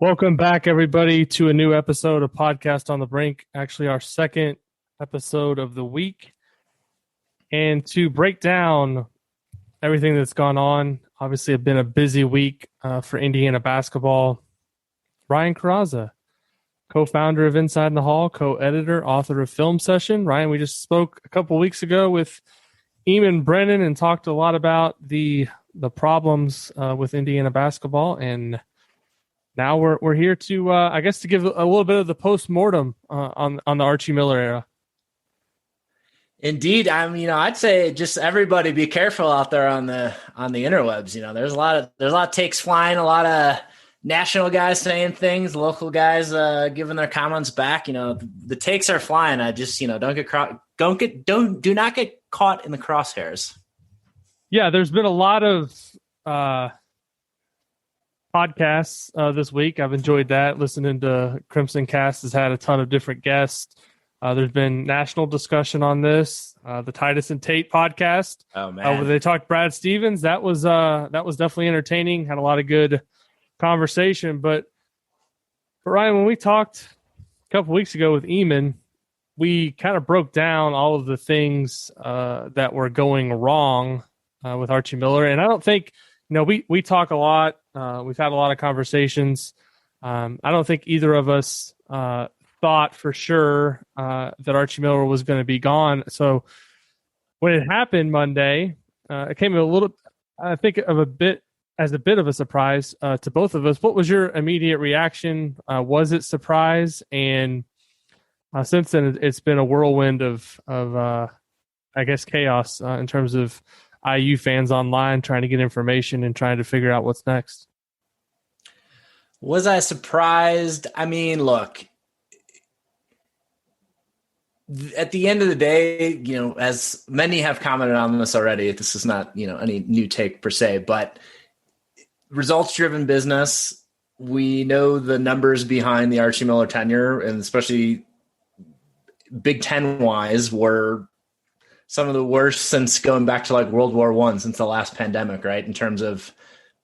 Welcome back, everybody, to a new episode of Podcast on the Brink. Actually, our second episode of the week. And to break down everything that's gone on, obviously, it's been a busy week for Indiana basketball. Ryan Corazza, co-founder of Inside in the Hall, co-editor, author of Film Session. Ryan, we just spoke a couple weeks ago with Eamon Brennan and talked a lot about the problems with Indiana basketball, and now we're here to I guess to give a little bit of the post-mortem on the Archie Miller era. Indeed, I'd say just everybody be careful out there on the interwebs. There's a lot of takes flying, a lot of national guys saying things, local guys giving their comments back. The takes are flying. I just do not get caught in the crosshairs. Yeah, there's been a lot of podcasts this week. I've enjoyed that. Listening to Crimson Cast has had a ton of different guests. There's been national discussion on this. The Titus and Tate podcast. Oh man, where they talked Brad Stevens. That was definitely entertaining. Had a lot of good conversation. But Ryan, when we talked a couple weeks ago with Eamon, we kind of broke down all of the things that were going wrong with Archie Miller, and I don't think. We talk a lot. We've had a lot of conversations. I don't think either of us thought for sure that Archie Miller was going to be gone. So when it happened Monday, it came a little, I think, of a bit of a surprise to both of us. What was your immediate reaction? Was it surprise? And since then, it's been a whirlwind of I guess, chaos in terms of IU fans online trying to get information and trying to figure out what's next. Was I surprised? I mean, look, at the end of the day, as many have commented on this already, this is not, any new take per se, but results-driven business. We know the numbers behind the Archie Miller tenure, and especially Big Ten-wise, were some of the worst since going back to like World War I, since the last pandemic, right? In terms of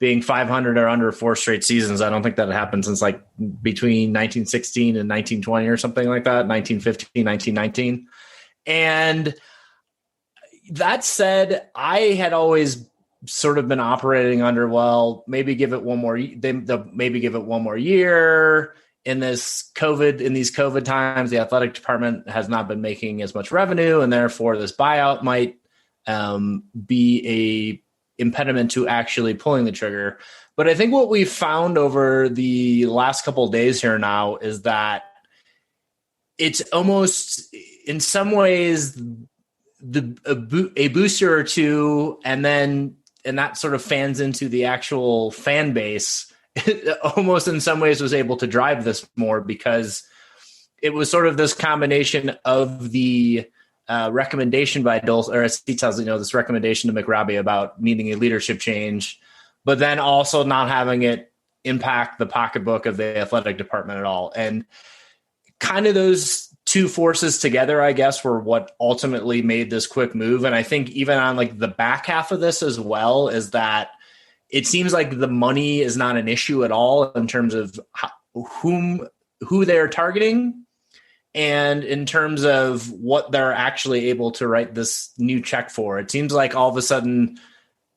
being 500 or under 4 straight seasons. I don't think that happened since like between 1916 and 1920 or something like that, 1915, 1919. And that said, I had always sort of been operating under, well, maybe give it one more, they'll maybe give it one more year. In these COVID times, the athletic department has not been making as much revenue, and therefore this buyout might be a impediment to actually pulling the trigger. But I think what we've found over the last couple of days here now is that it's almost, in some ways, a booster or two, and that sort of fans into the actual fan base. Almost in some ways was able to drive this more, because it was sort of this combination of the recommendation by Dulce, or as he tells this recommendation to McRobbie about needing a leadership change, but then also not having it impact the pocketbook of the athletic department at all. And kind of those two forces together, I guess, were what ultimately made this quick move. And I think even on like the back half of this as well, is that it seems like the money is not an issue at all in terms of who they're targeting, and in terms of what they're actually able to write this new check for. It seems like all of a sudden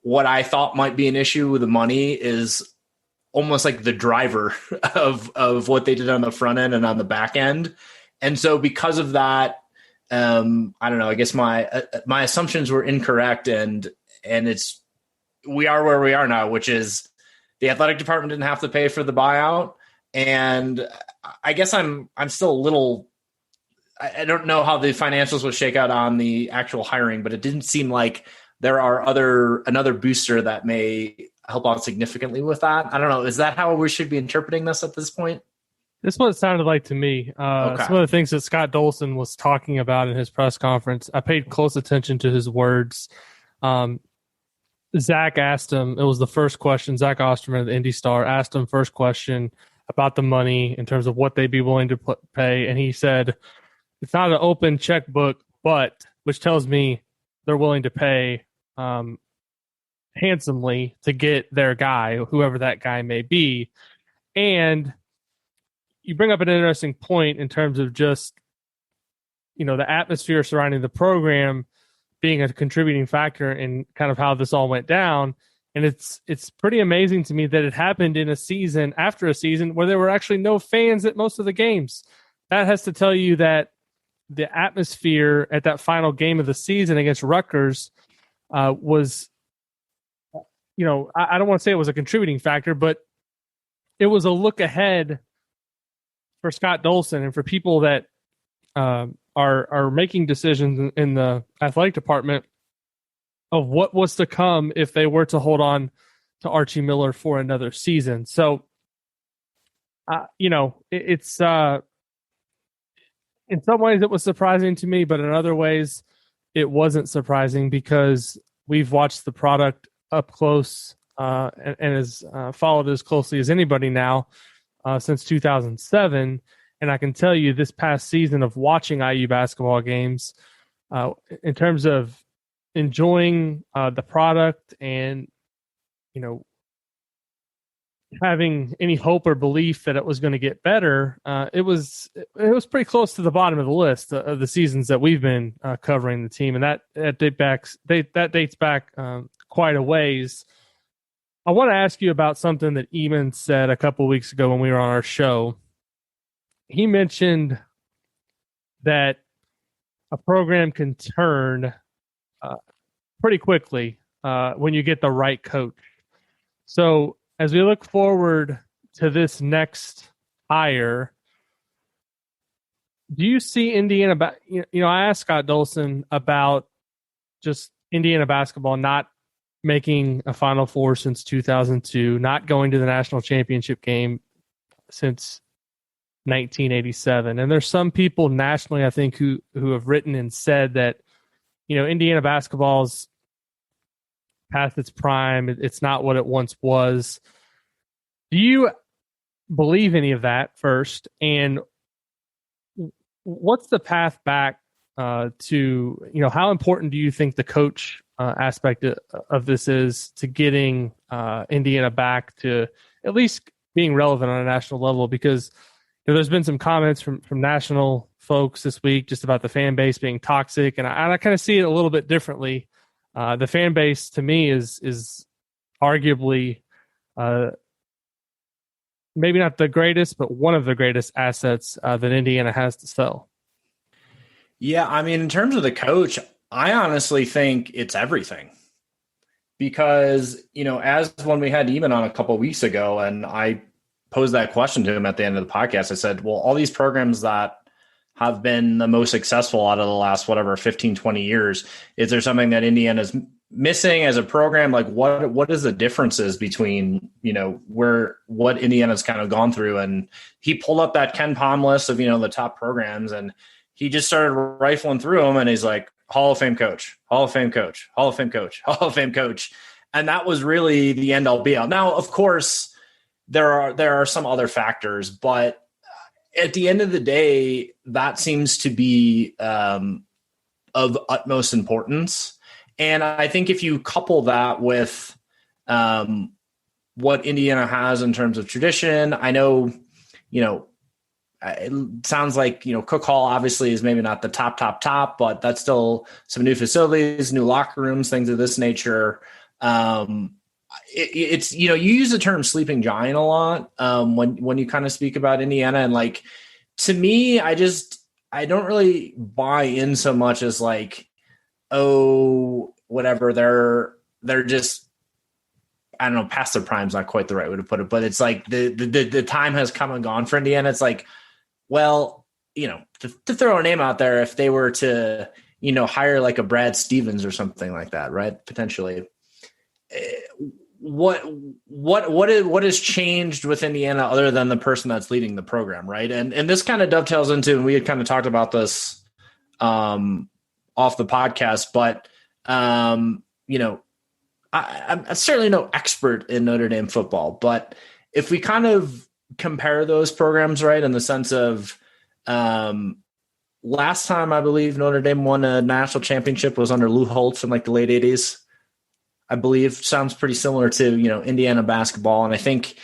what I thought might be an issue with the money is almost like the driver of what they did on the front end and on the back end. And so because of that, I don't know, I guess my assumptions were incorrect, and we are where we are now, which is the athletic department didn't have to pay for the buyout. And I guess I'm still a little, I don't know how the financials will shake out on the actual hiring, but it didn't seem like there are another booster that may help out significantly with that. I don't know. Is that how we should be interpreting this at this point? This is what it sounded like to me. Okay. Some of the things that Scott Dolson was talking about in his press conference, I paid close attention to his words. Zach asked him, it was the first question, Zach Osterman of the Indy Star asked him first question about the money in terms of what they'd be willing to pay. And he said, it's not an open checkbook, but, which tells me they're willing to pay handsomely to get their guy, whoever that guy may be. And you bring up an interesting point in terms of just, the atmosphere surrounding the program being a contributing factor in kind of how this all went down. And it's pretty amazing to me that it happened in after a season where there were actually no fans at most of the games. That has to tell you that the atmosphere at that final game of the season against Rutgers was, I don't want to say it was a contributing factor, but it was a look ahead for Scott Dolson and for people that are making decisions in the athletic department of what was to come if they were to hold on to Archie Miller for another season. So, it's in some ways it was surprising to me, but in other ways it wasn't surprising because we've watched the product up close and has followed as closely as anybody now since 2007. And I can tell you this past season of watching IU basketball games, in terms of enjoying the product and, having any hope or belief that it was going to get better, it was pretty close to the bottom of the list of the seasons that we've been covering the team, and that dates back quite a ways. I want to ask you about something that Eamon said a couple of weeks ago when we were on our show. He mentioned that a program can turn pretty quickly when you get the right coach. So as we look forward to this next hire, do you see Indiana? I asked Scott Dolson about just Indiana basketball not making a Final Four since 2002, not going to the national championship game since 1987. And there's some people nationally, I think, who have written and said that, Indiana basketball's past its prime. It's not what it once was. Do you believe any of that first? And what's the path back to, how important do you think the coach aspect of this is to getting Indiana back to at least being relevant on a national level? Because there's been some comments from national folks this week just about the fan base being toxic, and I kind of see it a little bit differently. The fan base to me is arguably maybe not the greatest, but one of the greatest assets that Indiana has to sell. Yeah, I mean, in terms of the coach, I honestly think it's everything. Because, as when we had Eamon on a couple of weeks ago, and I posed that question to him at the end of the podcast, I said, well, all these programs that have been the most successful out of the last, 15, 20 years, is there something that Indiana's missing as a program? Like what is the differences between, what Indiana's kind of gone through? And he pulled up that Ken Palm list of, the top programs, and he just started rifling through them, and he's like, Hall of Fame coach, Hall of Fame coach, Hall of Fame coach, Hall of Fame coach. And that was really the end all be all. Now, of course, there are some other factors, but at the end of the day, that seems to be of utmost importance. And I think if you couple that with what Indiana has in terms of tradition, I know, it sounds like, Cook Hall obviously is maybe not the top, but that's still some new facilities, new locker rooms, things of this nature. It's, you use the term sleeping giant a lot when you kind of speak about Indiana. And like, to me, I don't really buy in so much as like, oh, whatever, they're just, I don't know, past their prime's not quite the right way to put it, but it's like the time has come and gone for Indiana. It's like, well, to throw a name out there, if they were to, hire like a Brad Stevens or something like that, right? Potentially. What has changed with Indiana other than the person that's leading the program, right? And this kind of dovetails into, and we had kind of talked about this off the podcast, but I'm certainly no expert in Notre Dame football, but if we kind of compare those programs, right, in the sense of last time I believe Notre Dame won a national championship was under Lou Holtz in like the late 80s. I believe sounds pretty similar to, Indiana basketball. And I think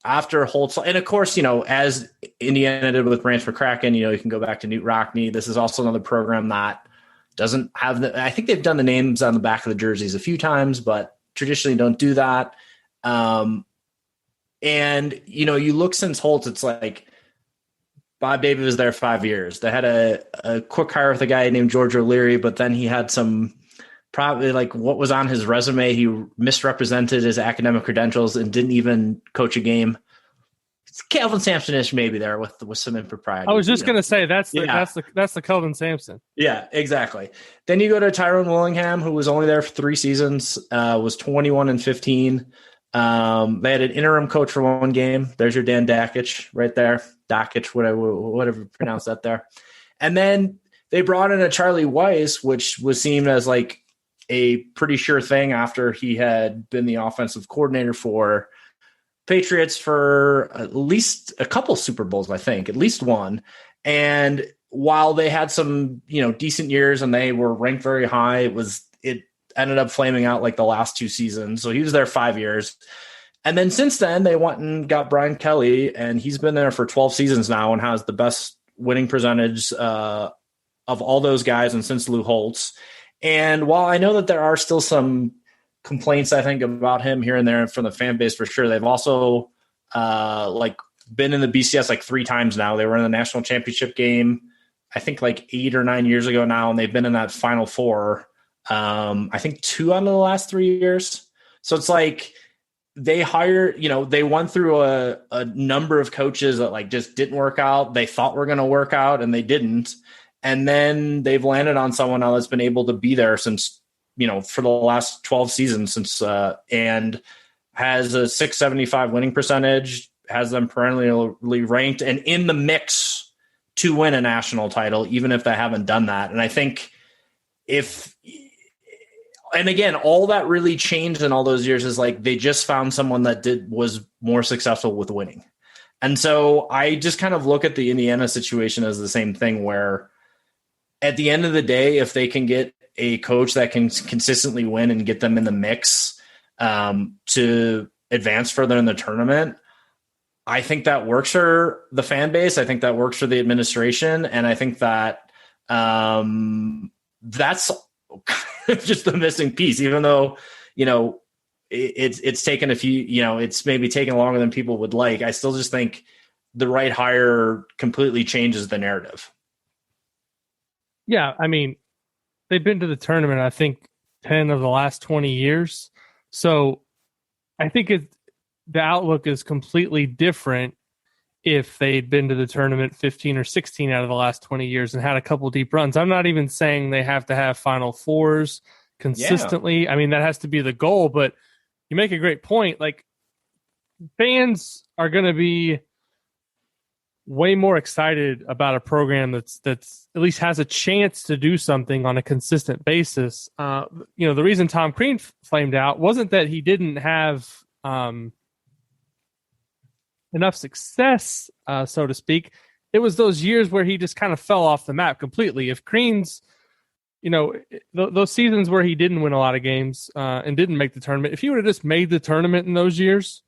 after Holtz, and of course, as Indiana did with Brant McCracken, you can go back to Newt Rockne. This is also another program that doesn't have I think they've done the names on the back of the jerseys a few times, but traditionally don't do that. And, you look since Holtz, it's like Bob David was there 5 years. They had a quick hire with a guy named George O'Leary, but then he had some probably like what was on his resume. He misrepresented his academic credentials and didn't even coach a game. It's Calvin Sampson-ish maybe there with some impropriety. I was just going to say that's the Calvin Sampson. Yeah, exactly. Then you go to Tyrone Willingham, who was only there for 3 seasons, was 21-15. They had an interim coach for 1 game. There's your Dan Dakich right there. Dakich, whatever you pronounce that there. And then they brought in a Charlie Weiss, which was seen as like a pretty sure thing after he had been the offensive coordinator for Patriots for at least a couple Super Bowls, I think, at least one. And while they had some, decent years and they were ranked very high, it ended up flaming out like the last 2 seasons. So he was there 5 years. And then since then they went and got Brian Kelly, and he's been there for 12 seasons now and has the best winning percentage of all those guys. And since Lou Holtz. And while I know that there are still some complaints, I think, about him here and there from the fan base for sure, they've also been in the BCS like 3 times now. They were in the national championship game, I think like 8 or 9 years ago now. And they've been in that Final Four. I think 2 out of the last 3 years. So it's like they hired, they went through a number of coaches that like just didn't work out. They thought were going to work out and they didn't. And then they've landed on someone now that's been able to be there since, for the last 12 seasons and has a 675 winning percentage, has them perennially ranked and in the mix to win a national title, even if they haven't done that. And I think and again, all that really changed in all those years is like they just found someone that was more successful with winning. And so I just kind of look at the Indiana situation as the same thing, where at the end of the day, if they can get a coach that can consistently win and get them in the mix to advance further in the tournament, I think that works for the fan base. I think that works for the administration. And I think that that's just the missing piece, even though, it's taken a few, it's maybe taken longer than people would like. I still just think the right hire completely changes the narrative. Yeah. I mean, they've been to the tournament, I think 10 of the last 20 years. So I think the outlook is completely different if they'd been to the tournament 15 or 16 out of the last 20 years and had a couple deep runs. I'm not even saying they have to have Final Fours consistently. Yeah. I mean, that has to be the goal, but you make a great point. Like, fans are going to be way more excited about a program that's at least has a chance to do something on a consistent basis. The reason Tom Crean flamed out wasn't that he didn't have enough success, so to speak. It was those years where he just kind of fell off the map completely. If Crean's, those seasons where he didn't win a lot of games and didn't make the tournament, if he would have just made the tournament in those years,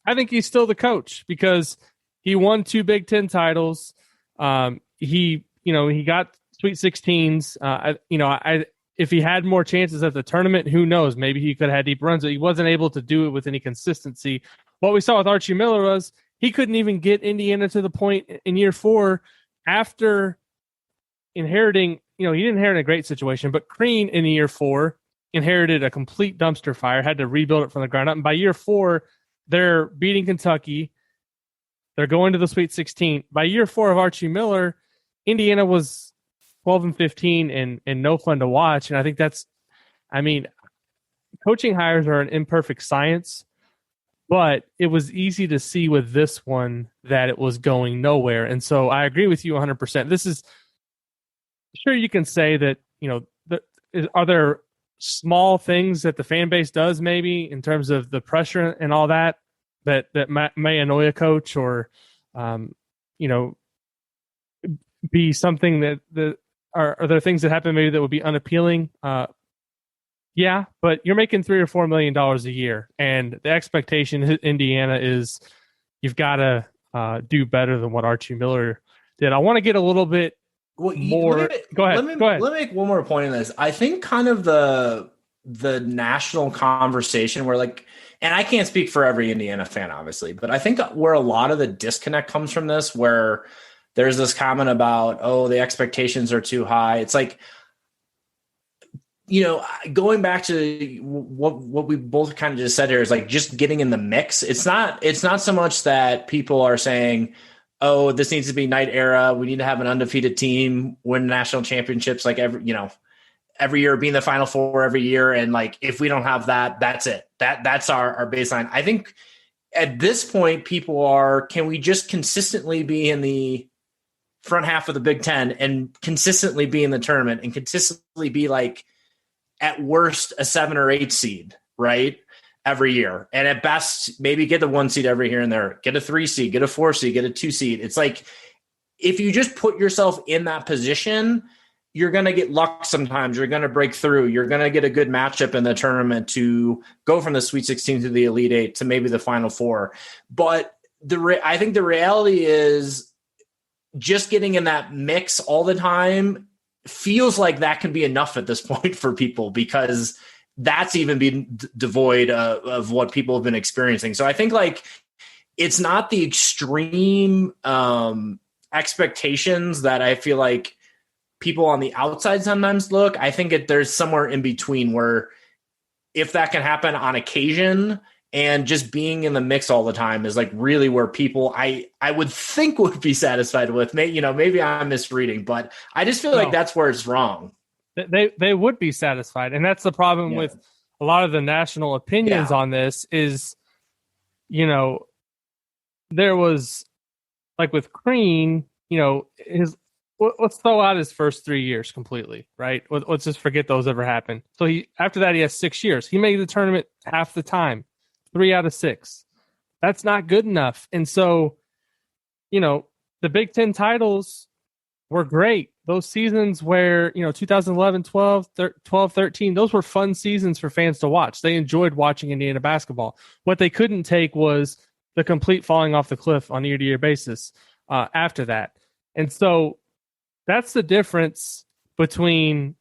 I think he's still the coach because he won 2 Big Ten titles. He got Sweet 16s. If he had more chances at the tournament, who knows? Maybe he could have had deep runs, but he wasn't able to do it with any consistency. What we saw with Archie Miller was he couldn't even get Indiana to the point in year 4 after inheriting, he didn't inherit a great situation, but Crean in year 4 inherited a complete dumpster fire, had to rebuild it from the ground up. And by year 4, they're beating Kentucky. They're going to the Sweet 16. By year 4 of Archie Miller, Indiana was 12-15 and no fun to watch. And I think coaching hires are an imperfect science, but it was easy to see with this one that it was going nowhere. And so I agree with you 100%. This is sure you can say that, are there small things that the fan base does maybe in terms of the pressure and all that may annoy a coach or, be something that are there things that happen maybe that would be unappealing? Yeah, but you're making $3 or $4 million a year, and the expectation in Indiana is, you've got to do better than what Archie Miller did. I want to get a little bit more. Go ahead. Let me make one more point on this. I think kind of the national conversation where like, and I can't speak for every Indiana fan, obviously, but I think where a lot of the disconnect comes from this, where there's this comment about, oh, the expectations are too high. It's like, going back to what we both kind of just said here is like just getting in the mix. It's not so much that people are saying, oh, this needs to be night era. We need to have an undefeated team, win national championships, like every year, be in the Final Four every year. And like, if we don't have that, that's it. That's our baseline. I think at this point, people are, can we just consistently be in the front half of the Big Ten and consistently be in the tournament and consistently be like, at worst, a 7 or 8 seed, right? Every year. And at best, maybe get the 1 seed every here and there, get a 3 seed, get a 4 seed, get a 2 seed. It's like, if you just put yourself in that position, you're going to get luck sometimes. You're going to break through. You're going to get a good matchup in the tournament to go from the Sweet 16 to the Elite 8 to maybe the Final Four. But I think the reality is just getting in that mix all the time feels like that can be enough at this point for people, because that's even been devoid of what people have been experiencing. So I think like it's not the extreme expectations that I feel like people on the outside sometimes look. I think there's somewhere in between where if that can happen on occasion and just being in the mix all the time is like really where people I would think would be satisfied with. Maybe I'm misreading, but I just feel like that's where it's wrong. They would be satisfied. And that's the problem with a lot of the national opinions on this is, there was like with Crean, let's throw out his first 3 years completely, right? Let's just forget those ever happened. So after that, he has 6 years. He made the tournament half the time, 3 out of 6. That's not good enough. And so, the Big Ten titles were great. Those seasons where, 2011, 12, 13, those were fun seasons for fans to watch. They enjoyed watching Indiana basketball. What they couldn't take was the complete falling off the cliff on a year-to-year basis after that. And so that's the difference between,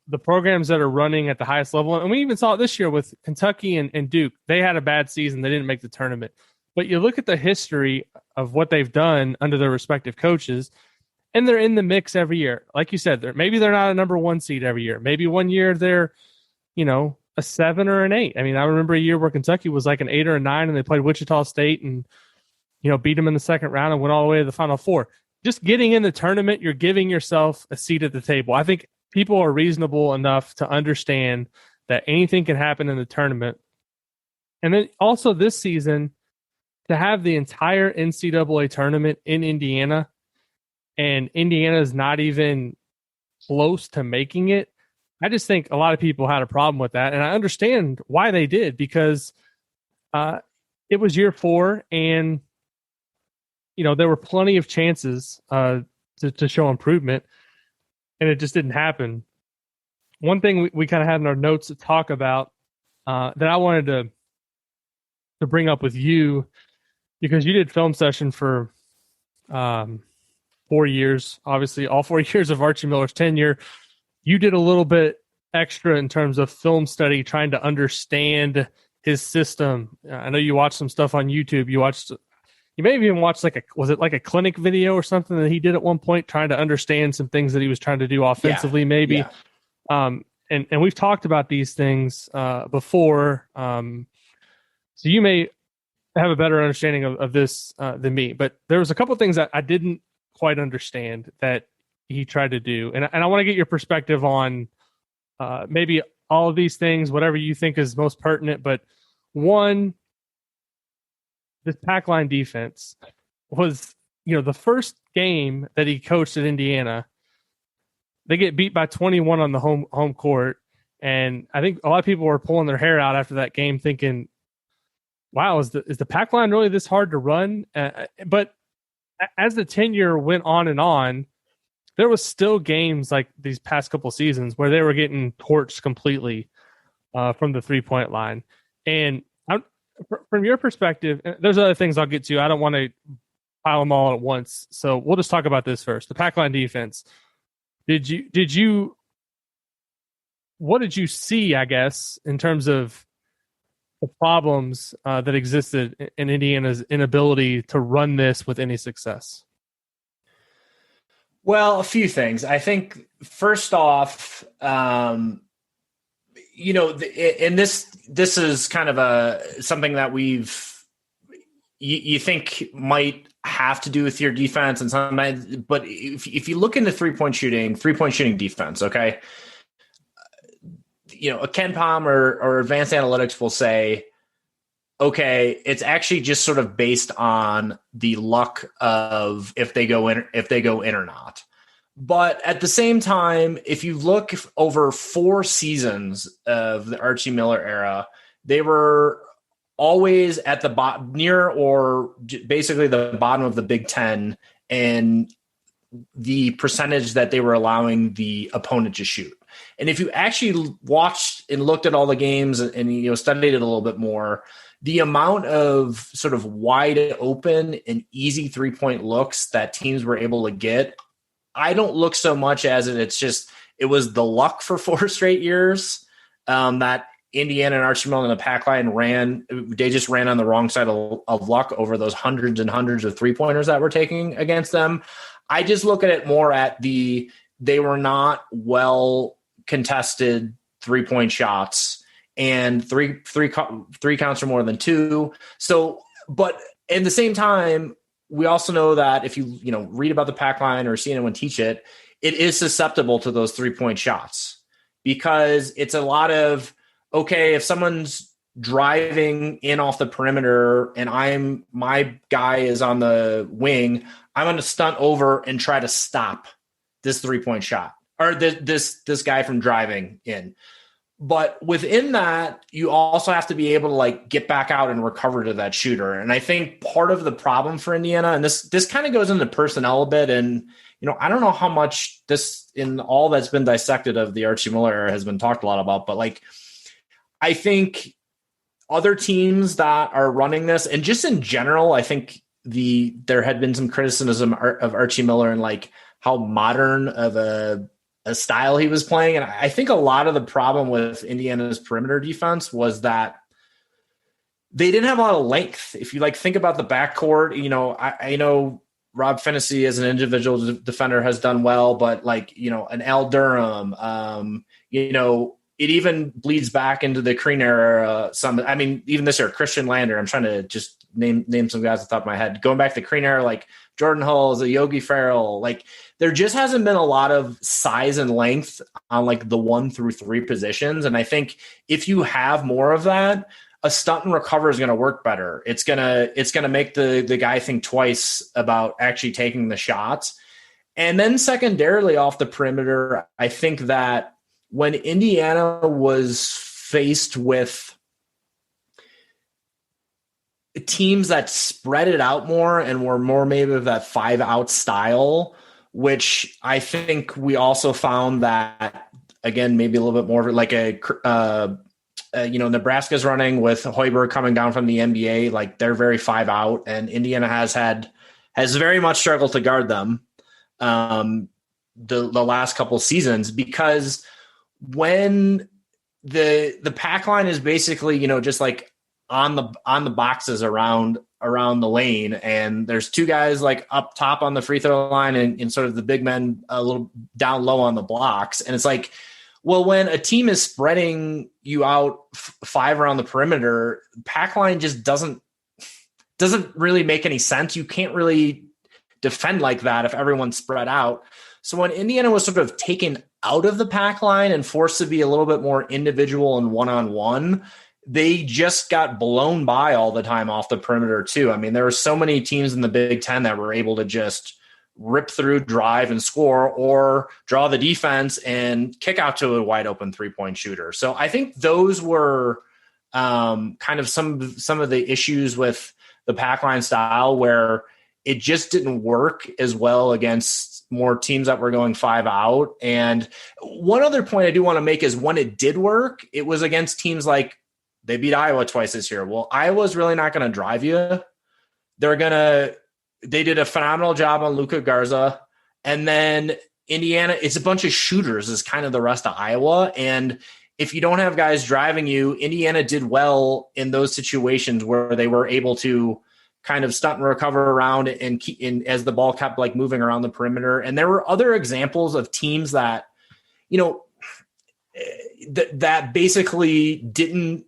the programs that are running at the highest level. And we even saw it this year with Kentucky and Duke. They had a bad season. They didn't make the tournament. But you look at the history of what they've done under their respective coaches, and they're in the mix every year. Like you said, maybe they're not a number 1 seed every year. Maybe one year they're, a 7 or an 8. I mean, I remember a year where Kentucky was like an 8 or a 9, and they played Wichita State and, beat them in the second round and went all the way to the Final Four. Just getting in the tournament, you're giving yourself a seat at the table. I think people are reasonable enough to understand that anything can happen in the tournament. And then also this season, to have the entire NCAA tournament in Indiana, and Indiana is not even close to making it, I just think a lot of people had a problem with that. And I understand why they did, because it was year 4, and there were plenty of chances to show improvement, and it just didn't happen. One thing we kind of had in our notes to talk about that I wanted to bring up with you, because you did film session for 4 years, obviously all 4 years of Archie Miller's tenure. You did a little bit extra in terms of film study, trying to understand his system. I know you watched some stuff on YouTube. You may have even watched was it like a clinic video or something that he did at one point, trying to understand some things that he was trying to do offensively, maybe. Yeah. And we've talked about these things before. So you may have a better understanding of this than me, but there was a couple of things that I didn't quite understand that he tried to do. And I want to get your perspective on maybe all of these things, whatever you think is most pertinent. But one, this pack line defense was, the first game that he coached at Indiana, they get beat by 21 on the home court. And I think a lot of people were pulling their hair out after that game thinking, wow, is the pack line really this hard to run? But as the tenure went on, there was still games like these past couple seasons where they were getting torched completely from the 3-point line. And from your perspective, there's other things I'll get to. I don't want to pile them all at once. So we'll just talk about this first. The pack line defense. What did you see, I guess, in terms of the problems that existed in Indiana's inability to run this with any success? Well, a few things. I think first off, and this is kind of something that you think might have to do with your defense and sometimes, but if you look into three-point shooting defense, okay, a Ken Pom or advanced analytics will say, okay, it's actually just sort of based on the luck of if they go in or not. But at the same time, if you look over 4 seasons of the Archie Miller era, they were always at the bottom, near or basically the bottom of the Big Ten, and the percentage that they were allowing the opponent to shoot. And if you actually watched and looked at all the games and studied it a little bit more, the amount of sort of wide open and easy 3-point looks that teams were able to get, I don't look so much as it was the luck for 4 straight years that Indiana and Archie Miller and the pack line they just ran on the wrong side of luck over those hundreds and hundreds of 3-pointers that were taking against them. I just look at it more at they were not well contested 3-point shots, and three counts are more than 2. So, but at the same time, we also know that if you read about the pack line or see anyone teach it, it is susceptible to those 3-point shots, because it's a lot of, okay, if someone's driving in off the perimeter and my guy is on the wing, I'm going to stunt over and try to stop this 3-point shot or this guy from driving in. But within that, you also have to be able to get back out and recover to that shooter. And I think part of the problem for Indiana, and this kind of goes into personnel a bit, and I don't know how much this in all that's been dissected of the Archie Miller era has been talked a lot about, but I think other teams that are running this, and just in general, I think there had been some criticism of Archie Miller and how modern of a style he was playing. And I think a lot of the problem with Indiana's perimeter defense was that they didn't have a lot of length. If you think about the backcourt, I know Rob Fennessy as an individual defender has done well, but an Al Durham, it even bleeds back into the Crean era. Even this year, Christian Lander, I'm trying to just name some guys off the top of my head. Going back to the Crean era, Jordan Hulls, a Yogi Ferrell, there just hasn't been a lot of size and length on the 1 through 3 positions. And I think if you have more of that, a stunt and recover is going to work better. It's going to make the guy think twice about actually taking the shots. And then secondarily off the perimeter, I think that when Indiana was faced with teams that spread it out more and were more maybe of that 5-out style, which I think we also found that, again, maybe a little bit more Nebraska's running with Hoiberg coming down from the NBA, they're very 5-out, and Indiana has very much struggled to guard them the last couple seasons, because when the pack line is basically, just on the boxes around the lane, and there's 2 guys up top on the free throw line and sort of the big men a little down low on the blocks. And it's well, when a team is spreading you out 5 around the perimeter, pack line just doesn't really make any sense. You can't really defend like that if everyone's spread out. So when Indiana was sort of taken out of the pack line and forced to be a little bit more individual and one-on-one, they just got blown by all the time off the perimeter too. There were so many teams in the Big Ten that were able to just rip through, drive, and score, or draw the defense and kick out to a wide open 3-point shooter. So I think those were kind of some of the issues with the pack line style, where it just didn't work as well against more teams that were going 5-out. And one other point I do want to make is when it did work, it was against teams like They beat Iowa twice this year. Well, Iowa's really not going to drive you. They did a phenomenal job on Luka Garza. And then Indiana, it's a bunch of shooters is kind of the rest of Iowa. And if you don't have guys driving you, Indiana did well in those situations where they were able to kind of stunt and recover around and keep in as the ball kept like moving around the perimeter. And there were other examples of teams that, that basically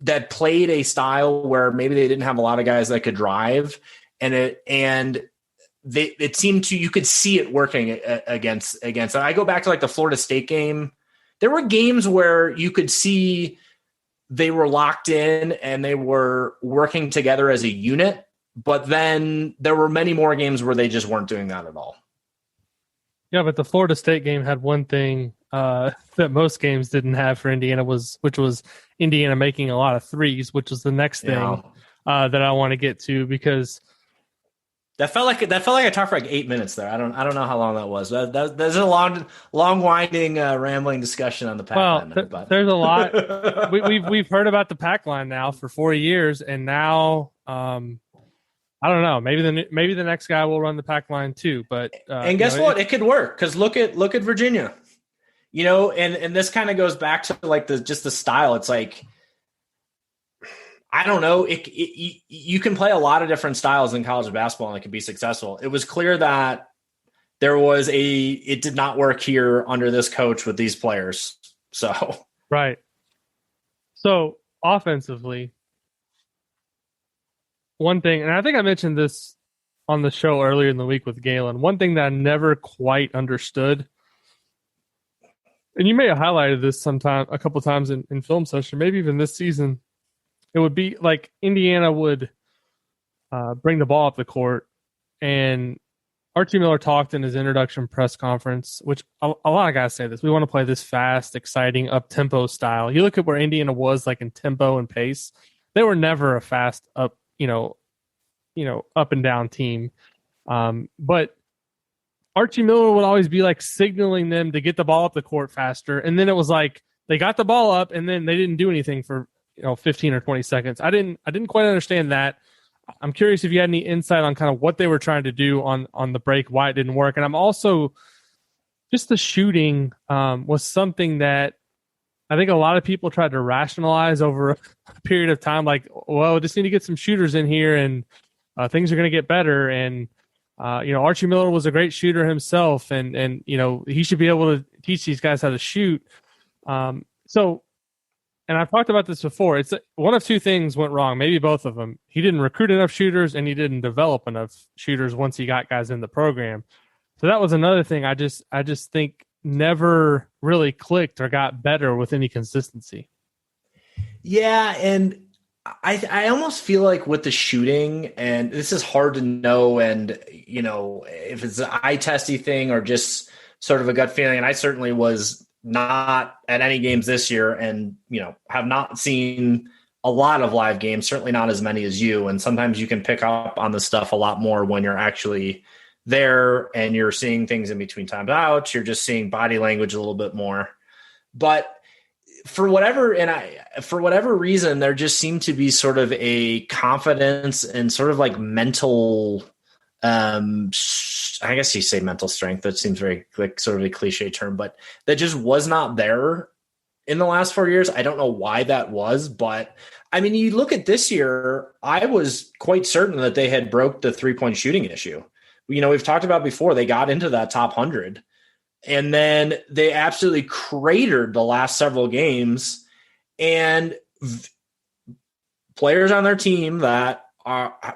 that played a style where maybe they didn't have a lot of guys that could drive, and it seemed to, you could see it working against. And I go back to like the Florida State game. There were games where you could see they were locked in and they were working together as a unit, but then there were many more games where they just weren't doing that at all. Yeah, but the Florida State game had one thing that most games didn't have for Indiana, which was Indiana making a lot of threes, which was the next thing that I want to get to, because that felt like I talked for like 8 minutes there. I don't know how long that was. There's a long winding rambling discussion on the pack line. But there's a lot. we've heard about the pack line now for 4 years, and now I don't know. Maybe the next guy will run the pack line too. But and guess what? It could work, because look at Virginia. And this kind of goes back to like the style. It's like, I don't know. You can play a lot of different styles in college basketball and it can be successful. It was clear that it did not work here under this coach with these players. So right. So offensively, one thing, and I think I mentioned this on the show earlier in the week with Galen, one thing that I never quite understood, and you may have highlighted this a couple times in film session, maybe even this season, it would be like Indiana would bring the ball up the court, and Archie Miller talked in his introduction press conference, which a lot of guys say this. We want to play this fast, exciting, up-tempo style. You look at where Indiana was like in tempo and pace. They were never a fast up, up and down team. But Archie Miller would always be like signaling them to get the ball up the court faster. And then it was like they got the ball up and then they didn't do anything for 15 or 20 seconds. I didn't quite understand that. I'm curious if you had any insight on kind of what they were trying to do on the break, why it didn't work. And I'm also, just the shooting was something that I think a lot of people tried to rationalize over a period of time. Like, well, just need to get some shooters in here and things are going to get better. And, Archie Miller was a great shooter himself, and he should be able to teach these guys how to shoot. And I've talked about this before. It's one of two things went wrong, maybe both of them. He didn't recruit enough shooters, and he didn't develop enough shooters once he got guys in the program. So that was another thing I just think never really clicked or got better with any consistency. Yeah, and I almost feel like with the shooting, and this is hard to know, and if it's an eye testy thing or just sort of a gut feeling, and I certainly was not at any games this year, and have not seen a lot of live games, certainly not as many as you, and sometimes you can pick up on the stuff a lot more when you're actually there and you're seeing things in between timeouts. You're just seeing body language a little bit more. But for whatever reason, there just seemed to be sort of a confidence and sort of like mental, I guess you say mental strength. That seems very like sort of a cliche term, but that just was not there in the last 4 years. I don't know why that was, but I mean, you look at this year, I was quite certain that they had broke the 3-point shooting issue. We've talked about before, they got into that top 100 and then they absolutely cratered the last several games, and players on their team that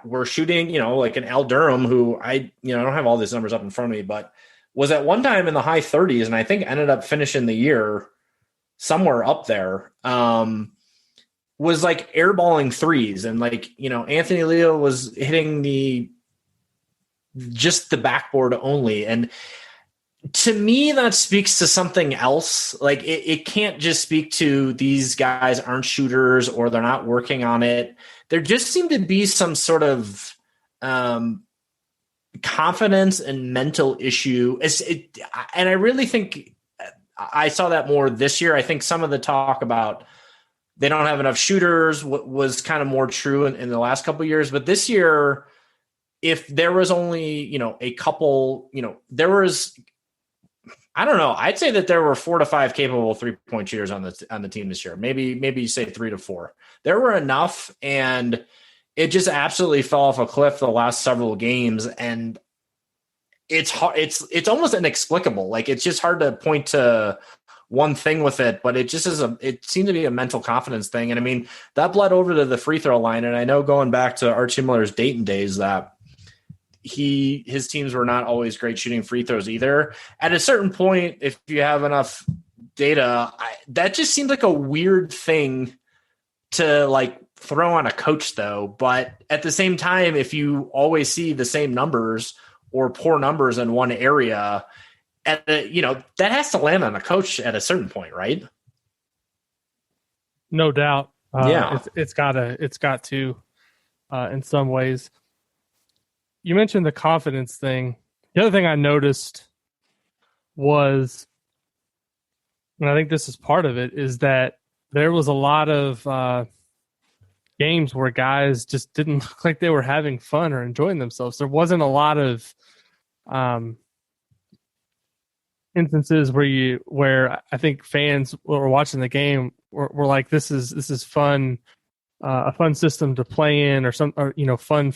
were shooting, like an Al Durham, who I don't have all these numbers up in front of me, but was at one time in the high 30s. And I think ended up finishing the year somewhere up there, was like airballing threes. And like, Anthony Leo was hitting just the backboard only. And to me, that speaks to something else. Like it can't just speak to these guys aren't shooters or they're not working on it. There just seemed to be some sort of confidence and mental issue. And I really think I saw that more this year. I think some of the talk about they don't have enough shooters was kind of more true in the last couple of years. But this year, if there was only, a couple, there was, I don't know, I'd say that there were 4 to 5 capable 3-point shooters on the team this year. Maybe you say 3 to 4. There were enough, and it just absolutely fell off a cliff the last several games. And it's hard. It's almost inexplicable. Like, it's just hard to point to one thing with it, but it just it seemed to be a mental confidence thing. And I mean, that bled over to the free throw line. And I know, going back to Archie Miller's Dayton days, that his teams were not always great shooting free throws either. At a certain point, if you have enough data, that just seemed like a weird thing to like throw on a coach, though. But at the same time, if you always see the same numbers or poor numbers in one area, that has to land on a coach at a certain point, right? No doubt. Yeah, it's got to in some ways. You mentioned the confidence thing. The other thing I noticed was, and I think this is part of it, is that there was a lot of games where guys just didn't look like they were having fun or enjoying themselves. There wasn't a lot of instances where I think fans were watching the game were like, this is fun, a fun system to play in, or fun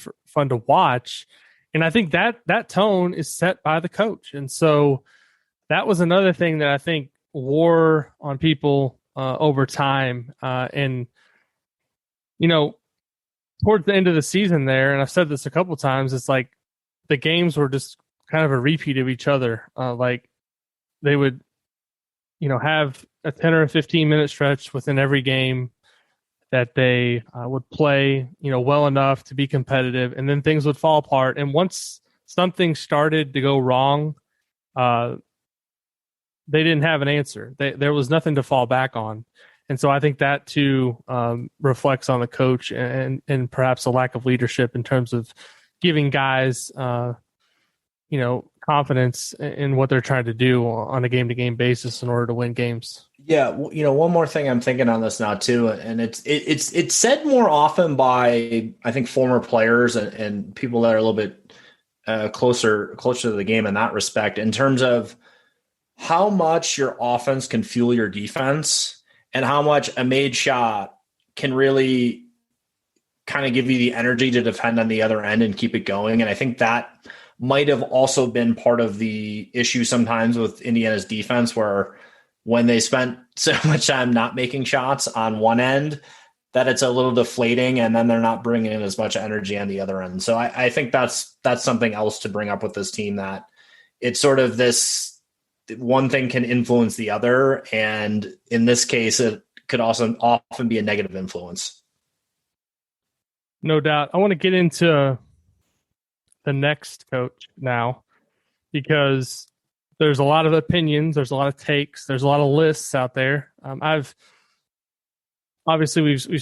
to watch. And I think that tone is set by the coach. And so that was another thing that I think wore on people over time. And towards the end of the season there, and I've said this a couple times, it's like the games were just kind of a repeat of each other. Like they would, have a 10 or a 15-minute stretch within every game that they would play, well enough to be competitive, and then things would fall apart. And once something started to go wrong, they didn't have an answer. There was nothing to fall back on. And so I think that too reflects on the coach and perhaps a lack of leadership in terms of giving guys, confidence in what they're trying to do on a game-to-game basis in order to win games. Yeah, one more thing I'm thinking on this now too, and it's said more often by, I think, former players and people that are a little bit closer to the game in that respect, in terms of how much your offense can fuel your defense and how much a made shot can really kind of give you the energy to defend on the other end and keep it going. And I think that might have also been part of the issue sometimes with Indiana's defense, where when they spent so much time not making shots on one end, that it's a little deflating, and then they're not bringing in as much energy on the other end. So I think that's something else to bring up with this team, that it's sort of this one thing can influence the other. And in this case, it could also often be a negative influence. No doubt. I want to get into the next coach now, because there's a lot of opinions, there's a lot of takes, there's a lot of lists out there. We've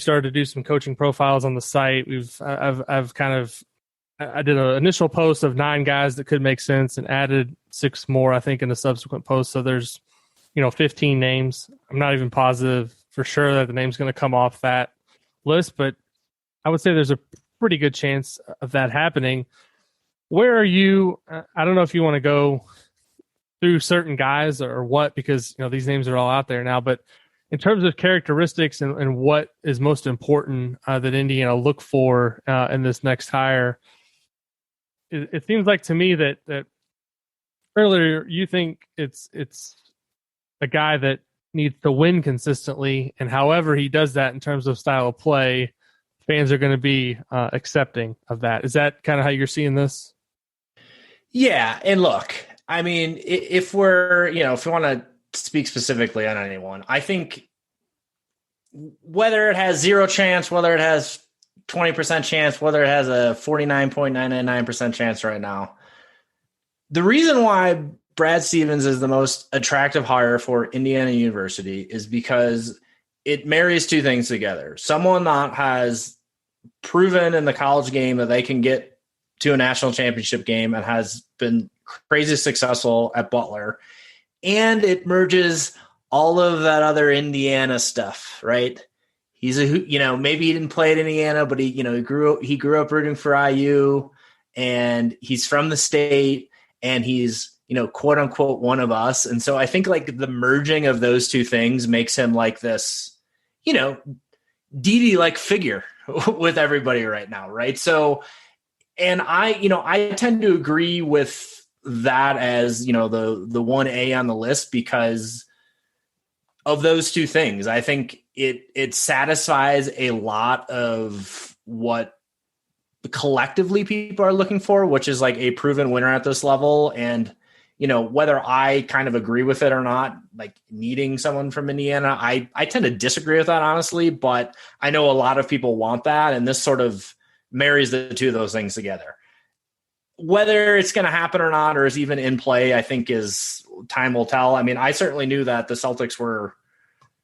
started to do some coaching profiles on the site. I did an initial post of 9 guys that could make sense and added 6 more, I think, in a subsequent post. So there's, 15 names. I'm not even positive for sure that the name's going to come off that list, but I would say there's a pretty good chance of that happening. Where are you? I don't know if you want to go through certain guys or what, because these names are all out there now, but in terms of characteristics and what is most important that Indiana look for in this next hire, it seems like to me that earlier you think it's a guy that needs to win consistently, and however he does that in terms of style of play, fans are going to be accepting of that. Is that kind of how you're seeing this? Yeah, and look, I mean, if we're, if we want to speak specifically on anyone, I think whether it has 0 chance, whether it has 20% chance, whether it has a 49.999% chance right now, the reason why Brad Stevens is the most attractive hire for Indiana University is because it marries 2 things together. Someone that has proven in the college game that they can get to a national championship game and has been crazy successful at Butler. And it merges all of that other Indiana stuff, right? He's maybe he didn't play at Indiana, but he grew up rooting for IU, and he's from the state, and he's, quote unquote, one of us. And so I think like the merging of those two things makes him like this, Didi like figure with everybody right now. Right. So, and I tend to agree with that as, the 1A on the list because of those two things. I think it satisfies a lot of what collectively people are looking for, which is like a proven winner at this level. And, whether I kind of agree with it or not, like needing someone from Indiana, I tend to disagree with that, honestly, but I know a lot of people want that. And this sort of marries the two of those things together. Whether it's going to happen or not, or is even in play, I think is time will tell. I mean, I certainly knew that the Celtics were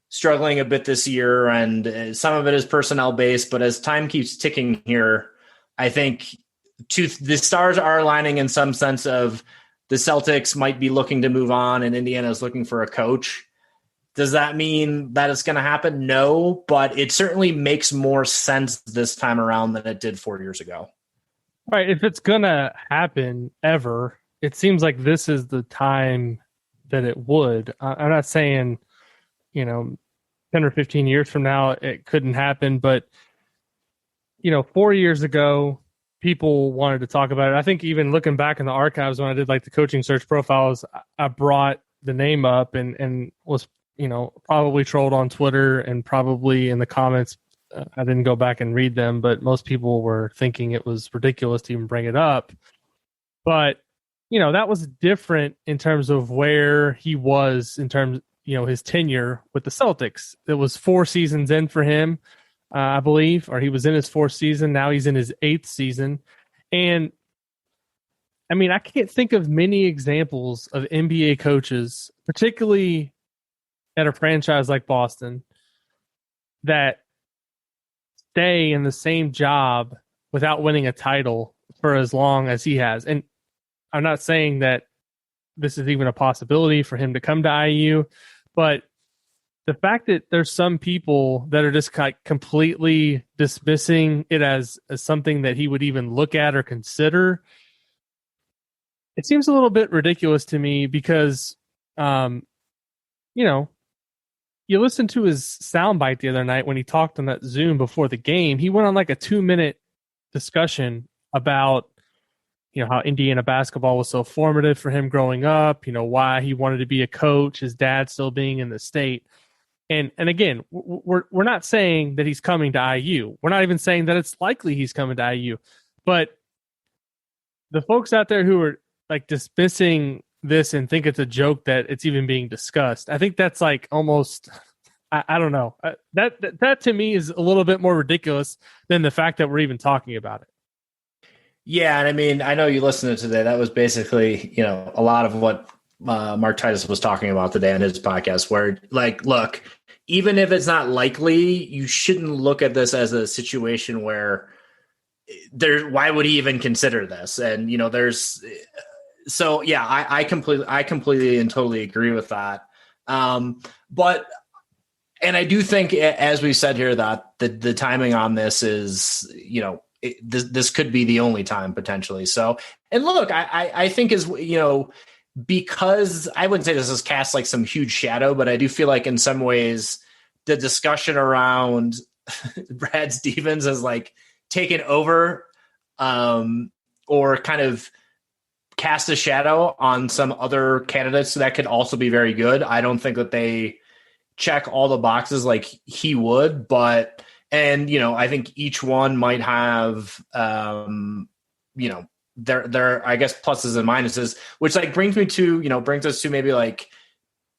struggling a bit this year, and some of it is personnel based, but as time keeps ticking here, I think the stars are aligning in some sense of the Celtics might be looking to move on and Indiana is looking for a coach. Does that mean that it's going to happen? No, but it certainly makes more sense this time around than it did 4 years ago. Right. If it's going to happen ever, it seems like this is the time that it would. I'm not saying, 10 or 15 years from now, it couldn't happen. But, 4 years ago, people wanted to talk about it. I think even looking back in the archives when I did like the coaching search profiles, I brought the name up and was, probably trolled on Twitter and probably in the comments. I didn't go back and read them, but most people were thinking it was ridiculous to even bring it up. But, that was different in terms of where he was in terms, his tenure with the Celtics. It was 4 seasons in for him, I believe, or he was in his 4th season. Now he's in his 8th season. And I mean, I can't think of many examples of NBA coaches, particularly at a franchise like Boston, that stay in the same job without winning a title for as long as he has. And I'm not saying that this is even a possibility for him to come to IU, but the fact that there's some people that are just like completely dismissing it as something that he would even look at or consider, it seems a little bit ridiculous to me because, you listened to his soundbite the other night when he talked on that Zoom before the game. He went on like a 2-minute discussion about, how Indiana basketball was so formative for him growing up, why he wanted to be a coach, his dad still being in the state. And again, we're not saying that he's coming to IU. We're not even saying that it's likely he's coming to IU. But the folks out there who are like dismissing this and think it's a joke that it's even being discussed, I think that's like almost, I don't know. That to me is a little bit more ridiculous than the fact that we're even talking about it. Yeah, and I mean, I know you listened to today. That was basically, a lot of what Mark Titus was talking about today on his podcast, where like, look, even if it's not likely, you shouldn't look at this as a situation where why would he even consider this? And, so yeah, I completely and totally agree with that. But, and I do think, as we said here, that the timing on this is, this could be the only time potentially. So, and look, I think is, because I wouldn't say this has cast like some huge shadow, but I do feel like in some ways the discussion around Brad Stevens has like taken over, or kind of cast a shadow on some other candidates that could also be very good. I don't think that they check all the boxes like he would, but, and, I think each one might have, their I guess pluses and minuses, which like brings us to maybe like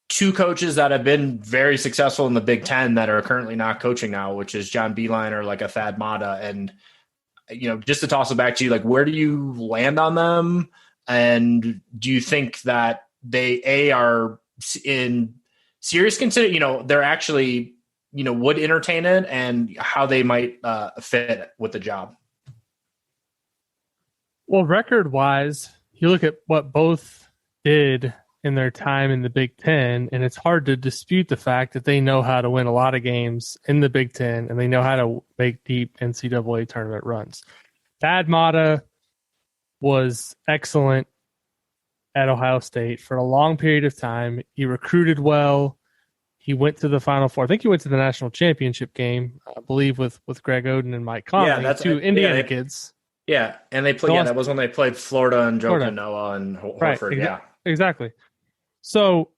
2 coaches that have been very successful in the Big Ten that are currently not coaching now, which is John Beilein or like a Thad Matta. And, just to toss it back to you, like, where do you land on them? And do you think that they are in serious consider, they're actually, would entertain it, and how they might fit with the job? Well, record-wise, you look at what both did in their time in the Big Ten, and it's hard to dispute the fact that they know how to win a lot of games in the Big Ten, and they know how to make deep NCAA tournament runs. Thad Matta was excellent at Ohio State for a long period of time. He recruited well. He went to the Final Four. I think he went to the national championship game, I believe, with Greg Oden and Mike Conley, two Indiana kids. Yeah, and they played. Yeah, that was when they played Florida and Joe Noah and Horford. Right, exactly. So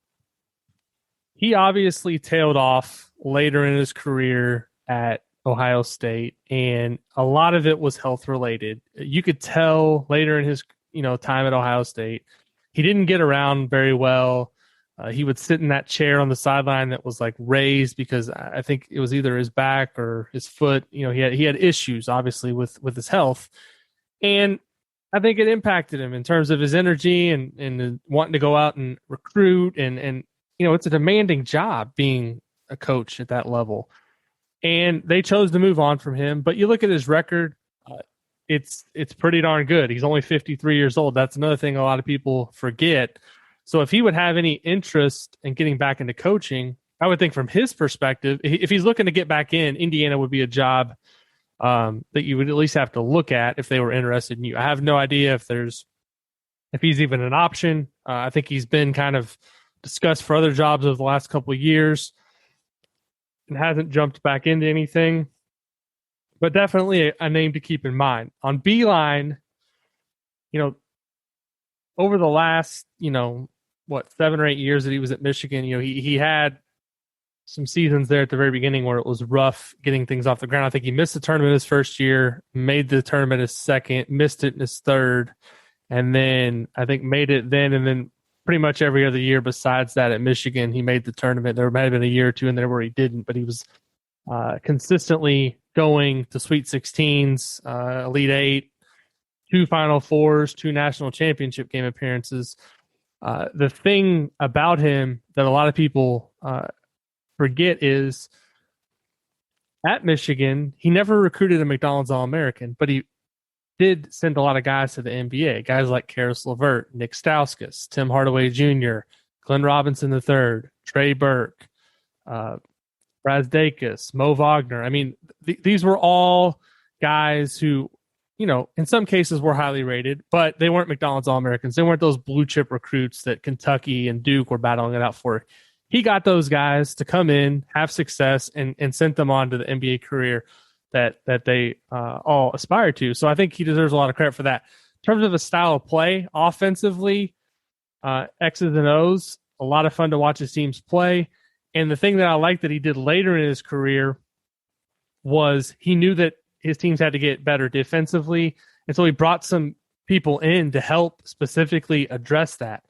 he obviously tailed off later in his career at Ohio State, and a lot of it was health related. You could tell later in his time at Ohio State, he didn't get around very well. He would sit in that chair on the sideline that was like raised because I think it was either his back or his foot. He had issues obviously with his health, and I think it impacted him in terms of his energy and wanting to go out and recruit and it's a demanding job being a coach at that level. And they chose to move on from him. But you look at his record, it's pretty darn good. He's only 53 years old. That's another thing a lot of people forget. So if he would have any interest in getting back into coaching, I would think from his perspective, if he's looking to get back in, Indiana would be a job that you would at least have to look at if they were interested in you. I have no idea if he's even an option. I think he's been kind of discussed for other jobs over the last couple of years and hasn't jumped back into anything. But definitely a name to keep in mind. On Beeline, over the last, 7 or 8 years that he was at Michigan, he had some seasons there at the very beginning where it was rough getting things off the ground. I think he missed the tournament his first year, made the tournament his second, missed it in his third, and then I think made it then, and then pretty much every other year besides that at Michigan, he made the tournament. There might have been a year or two in there where he didn't, but he was consistently going to Sweet 16s, Elite 8, 2 Final Fours, 2 national championship game appearances. The thing about him that a lot of people forget is at Michigan, he never recruited a McDonald's All-American, but he did send a lot of guys to the NBA. Guys like Karis LeVert, Nick Stauskas, Tim Hardaway Jr., Glenn Robinson III, Trey Burke, Brazdeikis, Mo Wagner. I mean, these were all guys who, in some cases were highly rated, but they weren't McDonald's All-Americans. They weren't those blue chip recruits that Kentucky and Duke were battling it out for. He got those guys to come in, have success, and sent them on to the NBA career that they all aspire to. So I think he deserves a lot of credit for that. In terms of a style of play, offensively, X's and O's, a lot of fun to watch his teams play. And the thing that I like that he did later in his career was he knew that his teams had to get better defensively. And so he brought some people in to help specifically address that.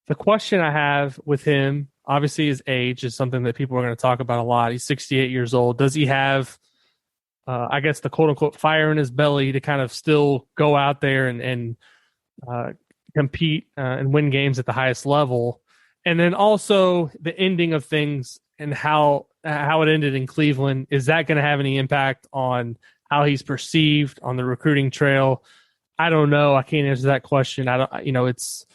The question I have with him, obviously his age is something that people are going to talk about a lot. He's 68 years old. Does he have, I guess, the quote-unquote fire in his belly to kind of still go out there and compete and win games at the highest level? And then also the ending of things and how it ended in Cleveland, is that going to have any impact on how he's perceived on the recruiting trail? I don't know. I can't answer that question. It's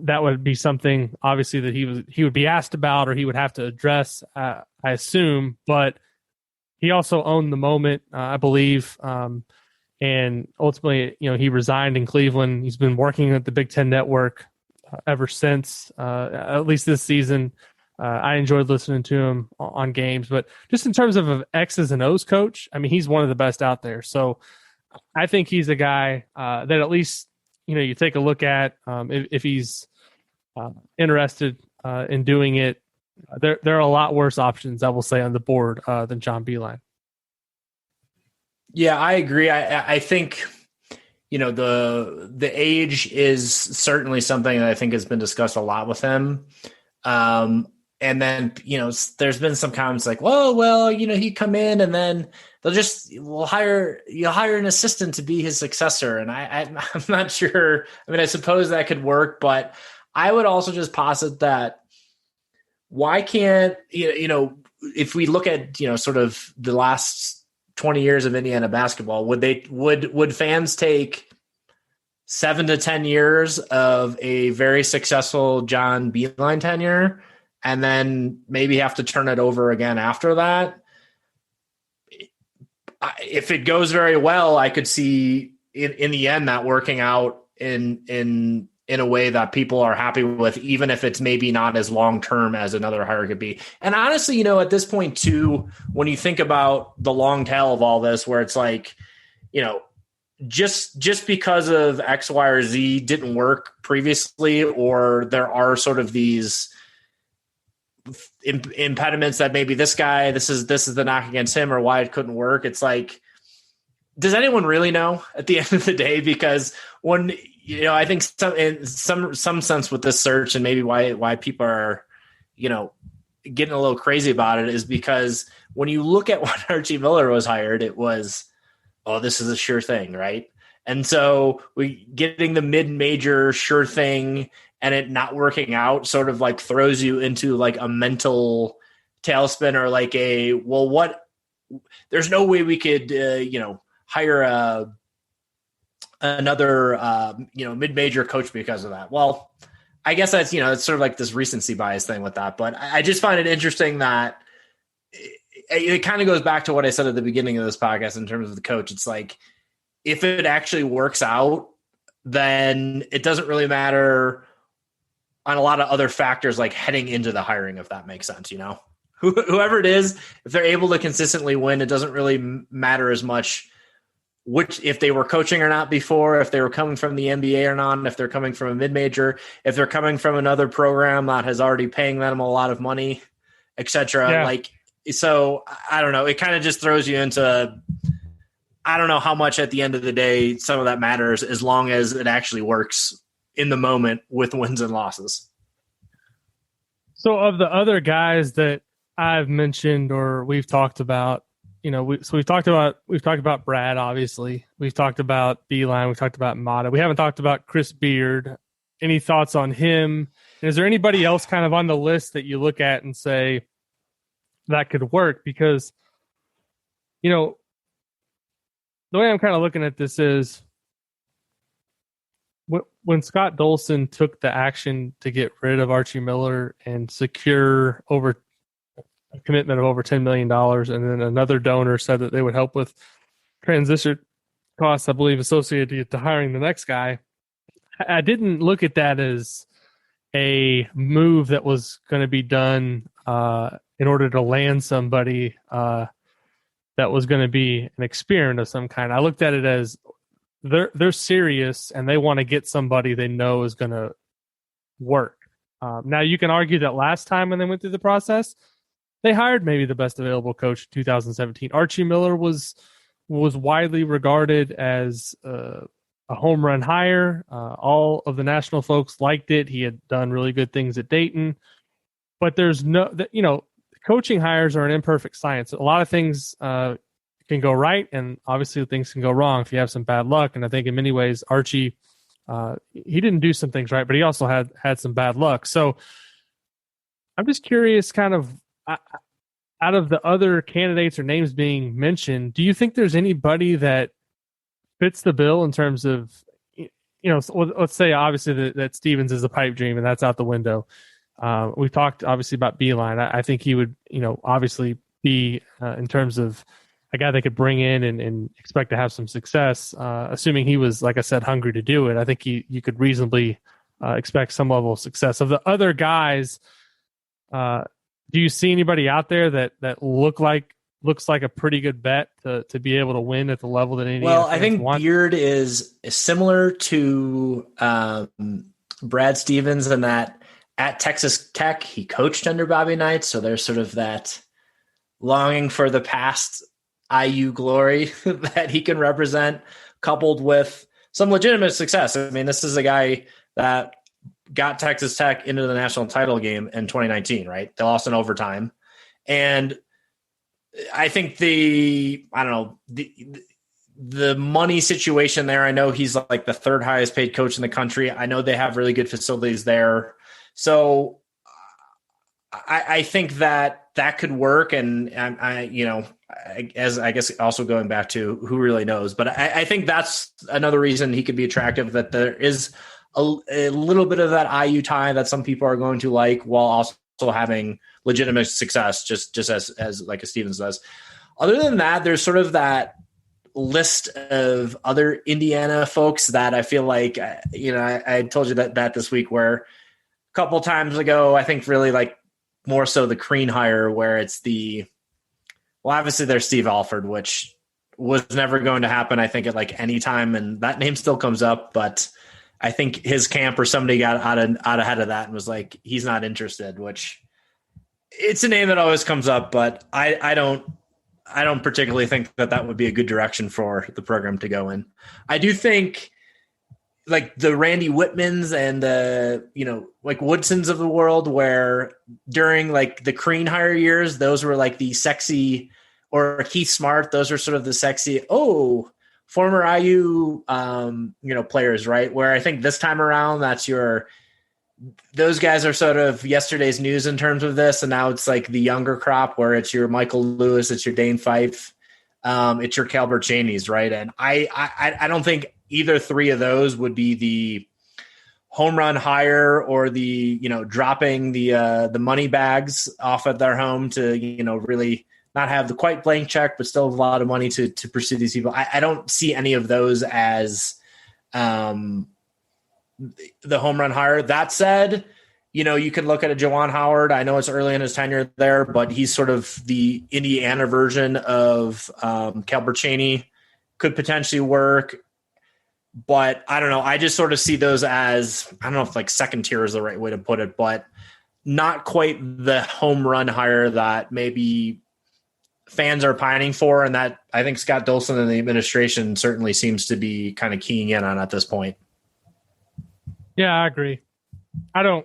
that would be something obviously that he would be asked about or he would have to address, I assume. But he also owned the moment, I believe, and ultimately, he resigned in Cleveland. He's been working at the Big Ten Network ever since, at least this season. I enjoyed listening to him on games, but just in terms of an X's and O's coach, I mean, he's one of the best out there. So I think he's a guy that at least, you take a look at if he's interested in doing it. There are a lot worse options, I will say, on the board than John Beilein. Yeah, I agree. I think, the age is certainly something that I think has been discussed a lot with him. And then, there's been some comments like, well, he'd come in and then you'll hire an assistant to be his successor. And I'm not sure. I mean, I suppose that could work, but I would also just posit that why can't, if we look at, sort of the last 20 years of Indiana basketball, would fans take 7 to 10 years of a very successful John Beeline tenure, and then maybe have to turn it over again after that. If it goes very well, I could see in the end that working out in a way that people are happy with, even if it's maybe not as long-term as another hire could be. And honestly, at this point too, when you think about the long tail of all this, where it's like, just because of X, Y, or Z didn't work previously, or there are sort of these impediments that maybe this is the knock against him, or why it couldn't work. It's like, does anyone really know at the end of the day? Because when, I think in some sense with this search, and maybe why people are, getting a little crazy about it, is because when you look at what Archie Miller was hired, it was, oh, this is a sure thing, right? And so we getting the mid-major sure thing and it not working out sort of like throws you into like a mental tailspin, or like there's no way we could, hire another, mid-major coach because of that. Well, I guess that's, it's sort of like this recency bias thing with that. But I just find it interesting that it kind of goes back to what I said at the beginning of this podcast in terms of the coach. It's like, if it actually works out, then it doesn't really matter on a lot of other factors, like heading into the hiring, if that makes sense. Whoever it is, if they're able to consistently win, it doesn't really matter as much if they were coaching or not before, if they were coming from the NBA or not, if they're coming from a mid-major, if they're coming from another program that has already paying them a lot of money, etc. Yeah. So I don't know. It kind of just throws you into, I don't know how much at the end of the day some of that matters, as long as it actually works in the moment with wins and losses. So of the other guys that I've mentioned or we've talked about, we've talked about Brad, obviously. We've talked about Beeline. We've talked about Mata. We haven't talked about Chris Beard. Any thoughts on him? And is there anybody else kind of on the list that you look at and say that could work? Because, the way I'm kind of looking at this is when Scott Dolson took the action to get rid of Archie Miller and secure a commitment of over $10 million, and then another donor said that they would help with transition costs, I believe, associated to hiring the next guy. I didn't look at that as a move that was going to be done in order to land somebody that was going to be an experiment of some kind. I looked at it as they're serious and they want to get somebody they know is going to work. Now, you can argue that last time when they went through the process, they hired maybe the best available coach in 2017. Archie Miller was widely regarded as a home run hire. All of the national folks liked it. He had done really good things at Dayton. But there's coaching hires are an imperfect science. A lot of things can go right, and obviously things can go wrong if you have some bad luck. And I think in many ways, Archie, he didn't do some things right, but he also had some bad luck. So I'm just curious, kind of, out of the other candidates or names being mentioned, do you think there's anybody that fits the bill in terms of, let's say obviously that Stevens is a pipe dream and that's out the window. We've talked obviously about Beeline. I think he would, obviously be in terms of a guy they could bring in and expect to have some success, assuming he was, like I said, hungry to do it. I think you could reasonably expect some level of success. Of the other guys, do you see anybody out there that looks like a pretty good bet to be able to win at the level that Indiana Well, I think want? Beard is similar to Brad Stevens in that at Texas Tech, he coached under Bobby Knight. So there's sort of that longing for the past IU glory that he can represent, coupled with some legitimate success. I mean, this is a guy that got Texas Tech into the national title game in 2019, right? They lost in overtime. And I think the money situation there, I know he's like the third highest paid coach in the country. I know they have really good facilities there. So I think that could work. And I guess also going back to who really knows, but I think that's another reason he could be attractive, that there is a little bit of that IU tie that some people are going to like, while also having legitimate success, just as like a Stevens does. Other than that, there's sort of that list of other Indiana folks that I feel like, I told you that this week, where a couple times ago, I think really like more so the Crean hire, where it's obviously there's Steve Alford, which was never going to happen, I think, at like any time. And that name still comes up, but I think his camp or somebody got out ahead of that and was like, he's not interested, which it's a name that always comes up, but I don't particularly think that would be a good direction for the program to go in. I do think like the Randy Whitmans and the, like Woodsons of the world, where during like the Crean hire years, those were like the sexy, or Keith Smart, those are sort of the sexy, former IU, players, right? Where I think this time around, those guys are sort of yesterday's news in terms of this. And now it's like the younger crop, where it's your Michael Lewis, it's your Dane Fife, it's your Calbert Cheneys, right? And I don't think either three of those would be the home run hire, or the, dropping the money bags off at their home to, really not have the quite blank check, but still have a lot of money to pursue these people. I don't see any of those as the home run hire. That said, you could look at a Juwan Howard. I know it's early in his tenure there, but he's sort of the Indiana version of Calbert Cheney, could potentially work. But I don't know. I just sort of see those as, I don't know if like second tier is the right way to put it, but not quite the home run hire that maybe fans are pining for, and that I think Scott Dolson and the administration certainly seems to be kind of keying in on at this point. Yeah, I agree. I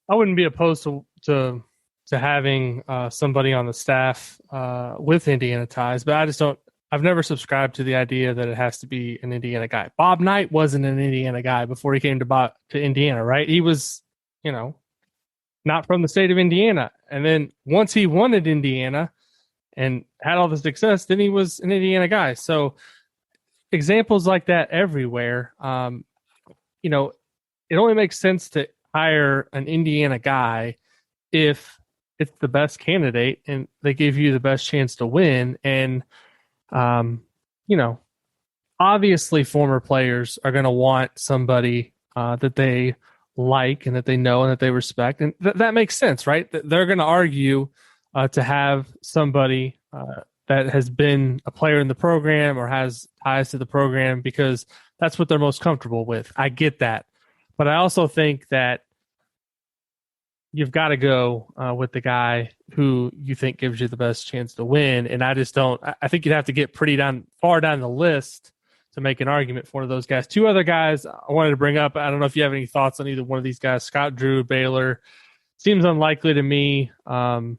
wouldn't be opposed to having somebody on the staff with Indiana ties, but I've never subscribed to the idea that it has to be an Indiana guy. Bob Knight wasn't an Indiana guy before he came to Indiana, right? He was, not from the state of Indiana. And then once he wanted Indiana and had all the success, then he was an Indiana guy. So examples like that everywhere. It only makes sense to hire an Indiana guy if it's the best candidate and they give you the best chance to win. And, obviously former players are going to want somebody that they like and that they know and that they respect. And that makes sense, right? They're going to argue to have somebody that has been a player in the program or has ties to the program, because that's what they're most comfortable with. I get that. But I also think that you've got to go with the guy who you think gives you the best chance to win. And I think you'd have to get far down the list to make an argument for one of those guys. Two other guys I wanted to bring up. I don't know if you have any thoughts on either one of these guys. Scott Drew, Baylor, seems unlikely to me. There's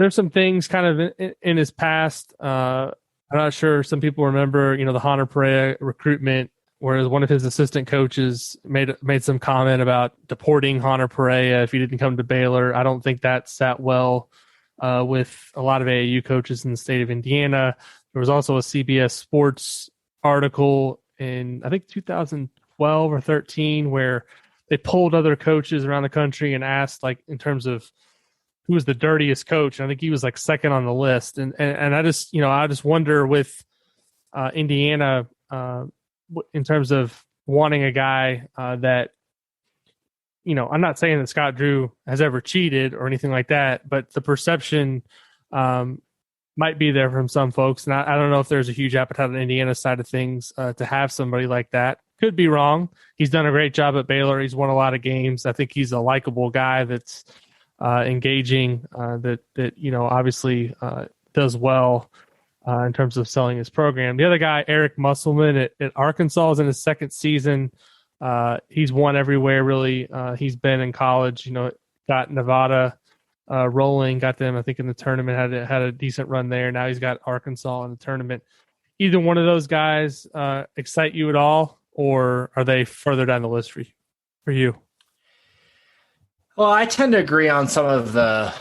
some things kind of in his past. I'm not sure. Some people remember, the Hunter Perea recruitment, whereas one of his assistant coaches made some comment about deporting Hunter Perea if he didn't come to Baylor. I don't think that sat well with a lot of AAU coaches in the state of Indiana. There was also a CBS Sports article in, I think, 2012 or 13, where they polled other coaches around the country and asked, like, in terms of who was the dirtiest coach. And I think he was like second on the list. And I just wonder with Indiana, in terms of wanting a guy that, I'm not saying that Scott Drew has ever cheated or anything like that, but the perception might be there from some folks. And I don't know if there's a huge appetite on Indiana's side of things to have somebody like that. Could be wrong. He's done a great job at Baylor. He's won a lot of games. I think he's a likable guy that's engaging, that obviously does well in terms of selling his program. The other guy, Eric Musselman at Arkansas, is in his second season. He's won everywhere, really. He's been in college, got Nevada rolling, got them, I think, in the tournament, had a decent run there. Now he's got Arkansas in the tournament. Either one of those guys excite you at all, or are they further down the list for you? Well, I tend to agree on some of the,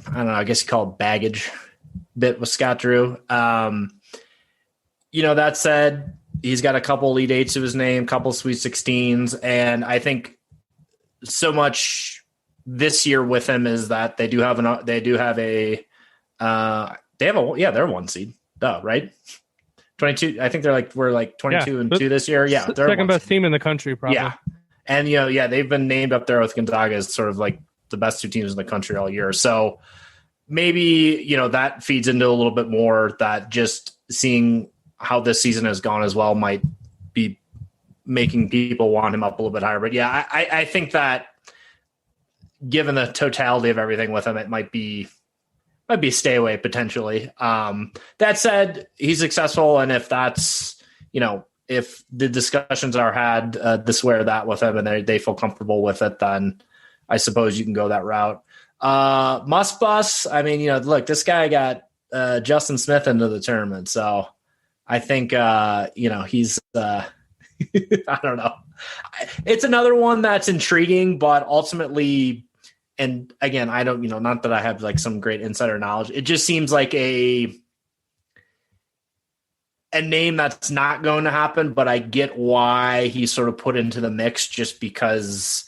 I don't know, I guess you call it baggage bit with Scott Drew. That said, he's got a couple Elite Eights to his name, couple Sweet 16s, and I think so much this year with him is that they're a one seed, right? 22. I think we're 22 and 2 this year. Yeah, they're second best team in the country, probably. Yeah, and they've been named up there with Gonzaga as sort of like the best two teams in the country all year. So maybe that feeds into a little bit more, that just seeing how this season has gone as well might be making people want him up a little bit higher. But yeah, I think that given the totality of everything with him, it might be a stay away potentially. That said, he's successful, and if that's if the discussions are had this way or that with him, and they feel comfortable with it, then I suppose you can go that route. Must bus. I mean, look, this guy got Justin Smith into the tournament, so I think he's. I don't know. It's another one that's intriguing, but ultimately. And again, I don't, not that I have like some great insider knowledge. It just seems like a name that's not going to happen, but I get why he's sort of put into the mix, just because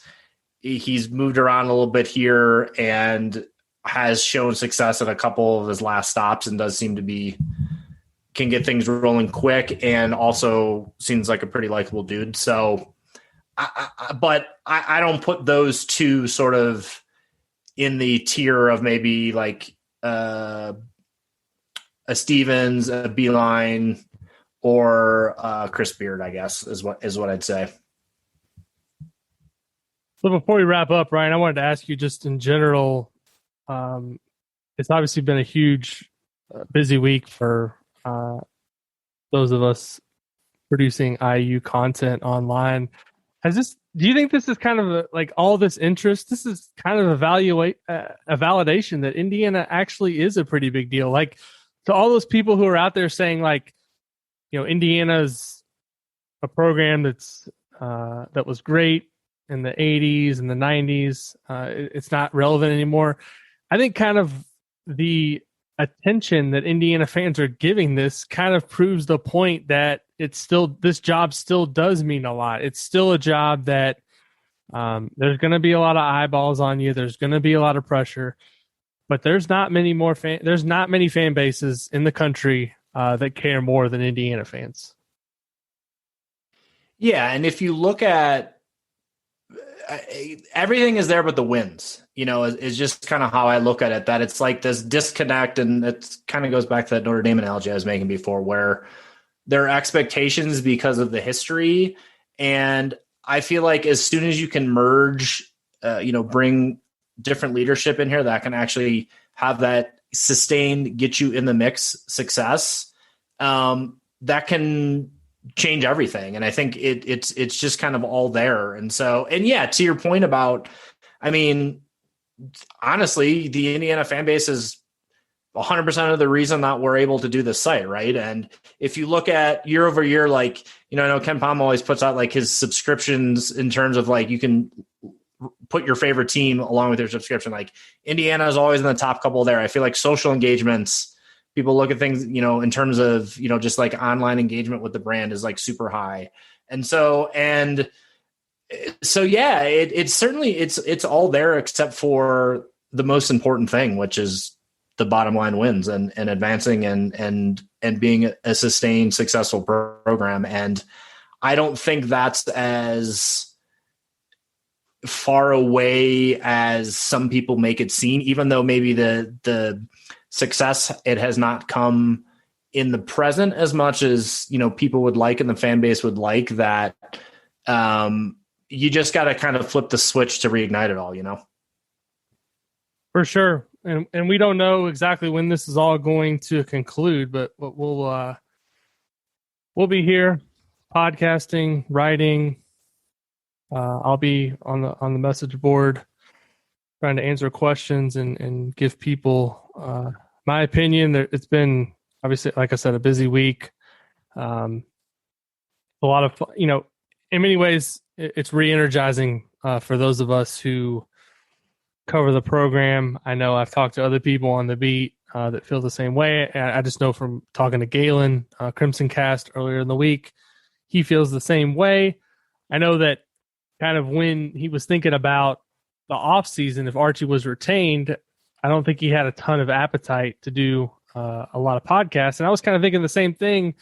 he's moved around a little bit here and has shown success at a couple of his last stops, and does seem to can get things rolling quick, and also seems like a pretty likable dude. So, but I don't put those two sort of in the tier of maybe like a Stevens, a Beeline, or Chris Beard, I guess is what I'd say. So before we wrap up, Ryan, I wanted to ask you just in general, it's obviously been a huge, busy week for those of us producing IU content online. Do you think this is kind of like all this interest? This is kind of a validation that Indiana actually is a pretty big deal. Like, to all those people who are out there saying like, Indiana's a program that was great in the 80s and the 90s. It's not relevant anymore. I think kind of the attention that Indiana fans are giving this kind of proves the point that this job still does mean a lot. It's still a job that there's going to be a lot of eyeballs on you. There's going to be a lot of pressure, but there's not many fan bases in the country that care more than Indiana fans. Yeah, and if you look at everything is there but the wins, is just kind of how I look at it, that it's like this disconnect, and it kind of goes back to that Notre Dame analogy I was making before, where there are expectations because of the history. And I feel like as soon as you can merge, bring different leadership in here that can actually have that sustained, get you in the mix success, that can change everything. And I think it's just kind of all there. And so, and yeah, to your point about, I mean, honestly, the Indiana fan base is 100% of the reason that we're able to do this site, right? And if you look at year over year, like, I know Ken Palm always puts out like his subscriptions in terms of like, you can put your favorite team along with your subscription. Like, Indiana is always in the top couple there. I feel like social engagements, people look at things, in terms of, just like online engagement with the brand is like super high. And so yeah, it's certainly, it's all there except for the most important thing, which is the bottom line wins and advancing and being a sustained, successful program. And I don't think that's as far away as some people make it seem, even though maybe the success, it has not come in the present as much as, people would like, and the fan base would like that. You just got to kind of flip the switch to reignite it all, For sure. And we don't know exactly when this is all going to conclude, but we'll be here podcasting, writing. I'll be on the message board trying to answer questions and give people my opinion. It's been, obviously, like I said, a busy week. A lot of, in many ways, it's re-energizing for those of us who cover the program. I know I've talked to other people on the beat that feel the same way. I just know from talking to Galen, Crimson Cast, earlier in the week, he feels the same way. I know that kind of when he was thinking about the offseason, if Archie was retained, I don't think he had a ton of appetite to do a lot of podcasts. And I was kind of thinking the same thing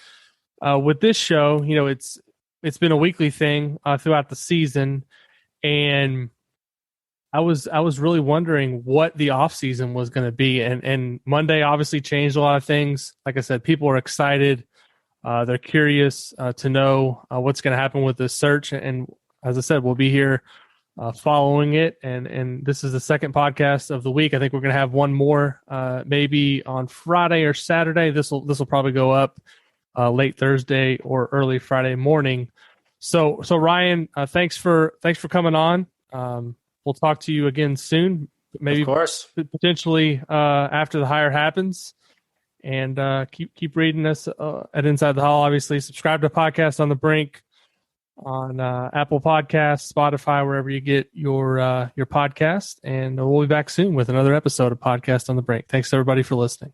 with this show. You know, it's been a weekly thing throughout the season. And I was really wondering what the offseason was going to be. And Monday obviously changed a lot of things. Like I said, people are excited. They're curious to know what's going to happen with this search. And as I said, we'll be here following it. And this is the second podcast of the week. I think we're going to have one more maybe on Friday or Saturday. This will probably go up late Thursday or early Friday morning. So Ryan, thanks for coming on. We'll talk to you again soon, maybe of course, potentially after the hire happens. And keep reading us at Inside the Hall. Obviously, subscribe to Podcast on the Brink on Apple Podcasts, Spotify, wherever you get your podcast. And we'll be back soon with another episode of Podcast on the Brink. Thanks everybody for listening.